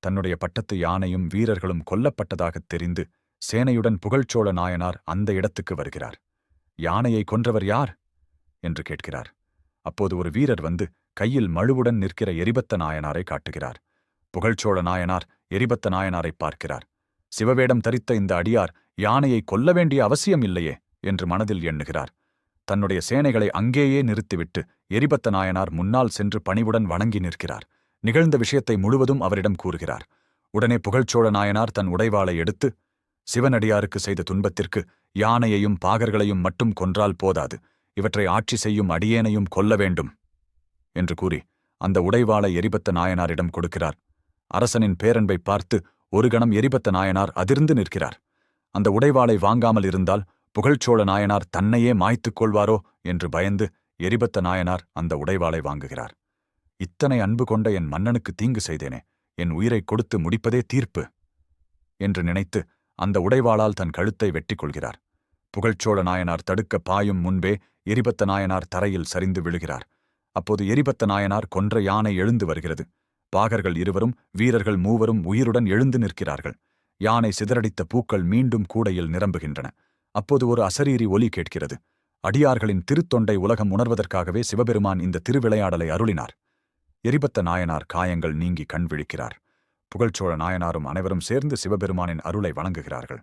தன்னுடைய பட்டத்து யானையும் வீரர்களும் கொல்லப்பட்டதாகத் தெரிந்து சேனையுடன் புகழ்ச்சோழ நாயனார் அந்த இடத்துக்கு வருகிறார். யானையை கொன்றவர் யார் என்று கேட்கிறார். அப்போது ஒரு வீரர் வந்து கையில் மழுவுடன் நிற்கிற எரிபத்த நாயனாரை காட்டுகிறார். புகழ்ச்சோழ நாயனார் எரிபத்த நாயனாரை பார்க்கிறார். சிவவேடம் தரித்த இந்த அடியார் யானையை கொல்ல வேண்டிய அவசியம் இல்லையே என்று மனதில் எண்ணுகிறார். தன்னுடைய சேனைகளை அங்கேயே நிறுத்திவிட்டு எரிபத்த நாயனார் முன்னால் சென்று பணிவுடன் வணங்கி நிற்கிறார். நிகழ்ந்த விஷயத்தை முழுவதும் அவரிடம் கூறுகிறார். உடனே புகழ்ச்சோழ நாயனார் தன் உடைவாளை எடுத்து, சிவனடியாருக்கு செய்த துன்பத்திற்கு யானையையும் பாகர்களையும் மட்டும் கொன்றால் போதாது, இவற்றை ஆட்சி செய்யும் அடியேனையும் கொல்ல வேண்டும் என்று கூறி அந்த உடைவாளை எரிபத்த நாயனாரிடம் கொடுக்கிறார். அரசனின் பேரன்பை பார்த்து ஒரு கணம் எரிபத்த நாயனார் அதிர்ந்து நிற்கிறார். அந்த உடைவாளை வாங்காமல் இருந்தால் புகழ்ச்சோழ நாயனார் தன்னையே மாய்த்துக் கொள்வாரோ என்று பயந்து எரிபத்த நாயனார் அந்த உடைவாளை வாங்குகிறார். இத்தனை அன்பு கொண்ட என் மன்னனுக்கு தீங்கு செய்தேனே, என் உயிரை கொடுத்து முடிப்பதே தீர்ப்பு என்று நினைத்து அந்த உடைவாளால் தன் கழுத்தை வெட்டிக் கொள்கிறார். புகழ்ச்சோழ நாயனார் தடுக்க பாயும் முன்பே எரிபத்த நாயனார் தரையில் சரிந்து விழுகிறார். அப்போது எரிபத்த நாயனார் கொன்ற யானை எழுந்து வருகிறது. பாகர்கள் இருவரும் வீரர்கள் மூவரும் உயிருடன் எழுந்து நிற்கிறார்கள். யானை சிதறடித்த பூக்கள் மீண்டும் கூடையில் நிரம்புகின்றன. அப்போது ஒரு அசரீரி ஒலி கேட்கிறது. அடியார்களின் திருத்தொண்டை உலகம் உணர்வதற்காகவே சிவபெருமான் இந்த திருவிளையாடலை அருளினார். எரிபத்த நாயனார் காயங்கள் நீங்கி கண் விழிக்கிறார். புகழ்ச்சோழ நாயனாரும் அனைவரும் சேர்ந்து சிவபெருமானின் அருளை வணங்குகிறார்கள்.